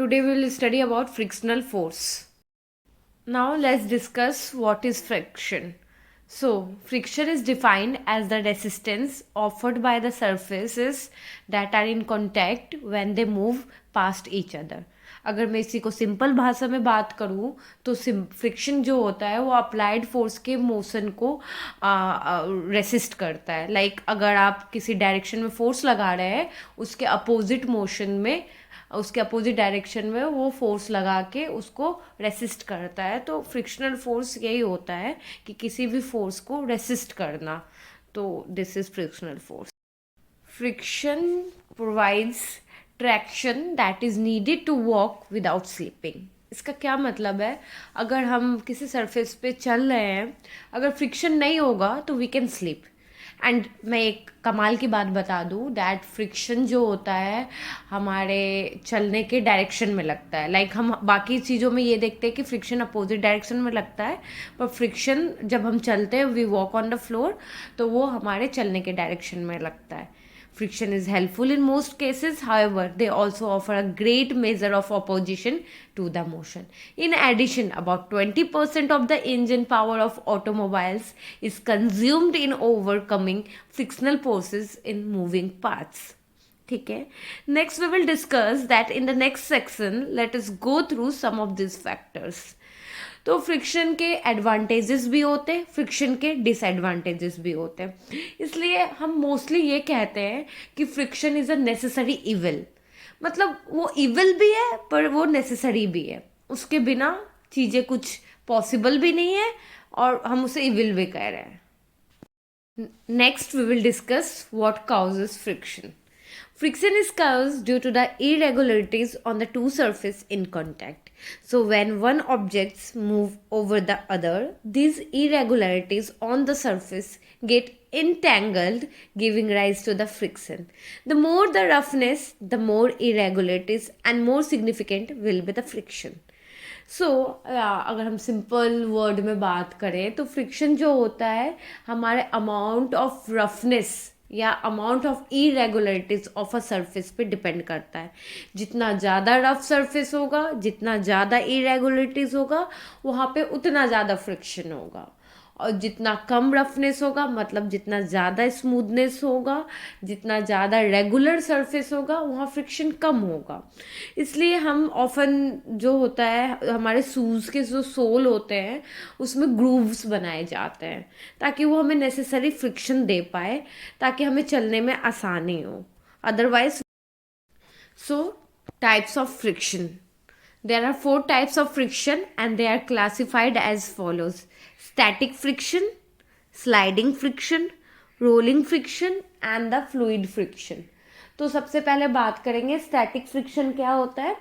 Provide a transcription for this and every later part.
Today we will study about frictional force. Now let's discuss what is friction. So, friction is defined as the resistance offered by the surfaces that are in contact when they move past each other. अगर मैं इसी को simple भाषा में बात करूँ तो friction जो होता है वो अप्लाइड फोर्स के मोशन को रेसिस्ट करता है. लाइक अगर आप किसी डायरेक्शन में फोर्स लगा रहे हैं उसके अपोजिट मोशन में उसके अपोजिट डायरेक्शन में वो फोर्स लगा के उसको रेसिस्ट करता है. तो फ्रिक्शनल फोर्स यही होता है कि किसी भी फोर्स को रेसिस्ट करना. तो this is frictional force. Friction provides traction that is needed to walk without slipping. इसका क्या मतलब है? अगर हम किसी सरफेस पे चल रहे हैं, अगर फ्रिक्शन नहीं होगा तो वी कैन स्लिप. एंड मैं एक कमाल की बात बता दूँ, डैट फ्रिक्शन जो होता है हमारे चलने के डायरेक्शन में लगता है. लाइक हम बाकी चीज़ों में ये देखते हैं कि फ्रिक्शन अपोजिट डायरेक्शन में लगता है, पर फ्रिक्शन जब हम चलते हैं we walk on the floor तो वो हमारे चलने के डायरेक्शन में लगता है. Friction is helpful in most cases, however, they also offer a great measure of opposition to the motion. In addition, about 20% of the engine power of automobiles is consumed in overcoming frictional forces in moving parts. ठीक है. Next, we will discuss that in the next section. Let us go through some of these factors. तो friction के advantages भी होते हैं, friction के disadvantages भी होते हैं. इसलिए हम मोस्टली ये कहते हैं कि friction is a necessary evil. मतलब वो इविल भी है पर वो नेसेसरी भी है. उसके बिना चीज़ें कुछ पॉसिबल भी नहीं है और हम उसे इविल भी कह रहे हैं. Next we will discuss what causes friction. Friction is caused due to the irregularities on the two surfaces in contact. So when one objects move over the other, these irregularities on the surface get entangled, giving rise to the friction. The more the roughness, the more irregularities and more significant will be the friction. So, अगर हम simple word में बात करें तो friction जो होता है हमारे अमाउंट ऑफ रफनेस या amount of irregularities of a surface पे डिपेंड करता है. जितना ज़्यादा रफ सरफेस होगा, जितना ज़्यादा इरेगुलरिटीज होगा, वहाँ पे उतना ज़्यादा फ्रिक्शन होगा. और जितना कम रफनेस होगा, मतलब जितना ज़्यादा स्मूथनेस होगा, जितना ज़्यादा रेगुलर सरफेस होगा, वहाँ फ्रिक्शन कम होगा. इसलिए हम ऑफन जो होता है हमारे शूज़ के जो सोल होते हैं उसमें ग्रूव्स बनाए जाते हैं ताकि वो हमें नेसेसरी फ्रिक्शन दे पाए, ताकि हमें चलने में आसानी हो. Otherwise so types of friction. There are 4 types of friction and they are classified as follows: static friction, sliding friction, rolling friction and the fluid friction. तो सबसे पहले बात करेंगे स्टैटिक फ्रिक्शन क्या होता है.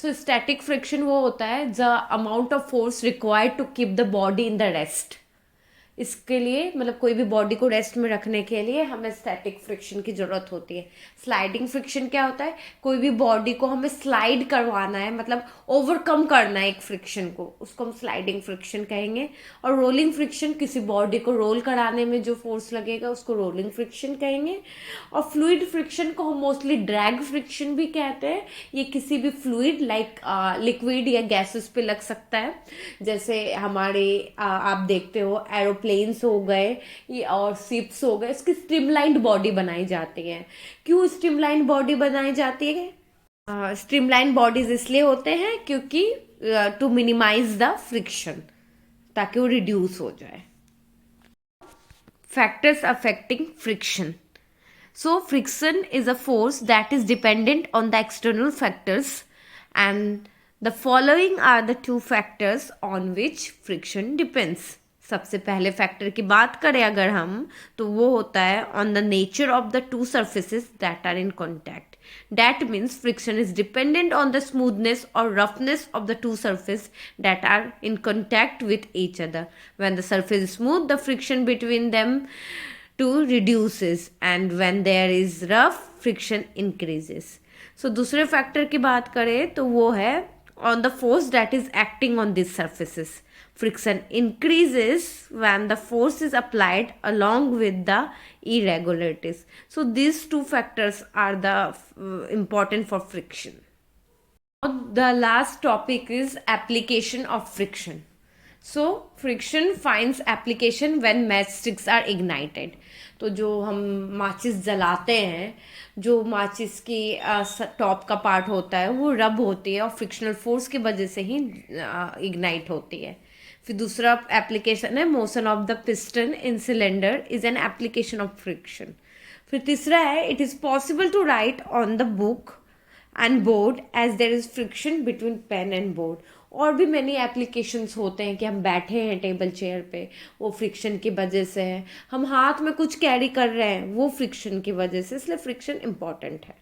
सो स्टैटिक फ्रिक्शन वो होता है the amount of force required to keep the body in the rest. इसके लिए मतलब कोई भी बॉडी को रेस्ट में रखने के लिए हमें स्टैटिक फ्रिक्शन की ज़रूरत होती है. स्लाइडिंग फ्रिक्शन क्या होता है? कोई भी बॉडी को हमें स्लाइड करवाना है, मतलब ओवरकम करना है एक फ्रिक्शन को, उसको हम स्लाइडिंग फ्रिक्शन कहेंगे. और रोलिंग फ्रिक्शन किसी बॉडी को रोल कराने में जो फोर्स लगेगा उसको रोलिंग फ्रिक्शन कहेंगे. और फ्लूइड फ्रिक्शन को हम मोस्टली ड्रैग फ्रिक्शन भी कहते हैं. ये किसी भी फ्लूइड लाइक लिक्विड या गैसेस पे लग सकता है. जैसे हमारे आप देखते हो एरोप्लेन्स हो गए और शिप्स हो गए, इसकी स्ट्रीमलाइंड बॉडी बनाई जाती है. क्यों स्ट्रीमलाइन बॉडी बनाई जाती है? स्ट्रीमलाइन बॉडीज इसलिए होते हैं क्योंकि टू मिनिमाइज द फ्रिक्शन, ताकि वो रिड्यूस हो जाए. Factors affecting friction. So friction is a force that is dependent on the external factors, and the following are the 2 factors on which friction depends. सबसे पहले फैक्टर की बात करें अगर हम, तो वो होता है on the nature of the 2 surfaces that are in contact. That means friction is dependent on the smoothness or roughness of the 2 surfaces that are in contact with each other. When the surface is smooth, the friction between them to reduces, and when there is rough, friction increases. So दूसरे factor की बात करें तो वो है on the force that is acting on these surfaces. Friction increases when the force is applied along with the irregularities. So these 2 factors are the important for friction. The last topic is application of friction. So friction finds application when matchsticks are ignited. तो जो हम माचिस जलाते हैं, जो माचिस की top का पार्ट होता है वो रब होती है और फ्रिक्शनल फोर्स की वजह से ही इग्नाइट होती है. फिर दूसरा एप्लीकेशन है motion of the piston in cylinder is an application of friction. फिर तीसरा है it is possible to write on the book and board as there is friction between pen and board. और भी मैनी एप्लीकेशंस होते हैं कि हम बैठे हैं टेबल चेयर पे, वो फ्रिक्शन की वजह से है. हम हाथ में कुछ कैरी कर रहे हैं, वो फ्रिक्शन की वजह से, इसलिए फ्रिक्शन इम्पॉर्टेंट है.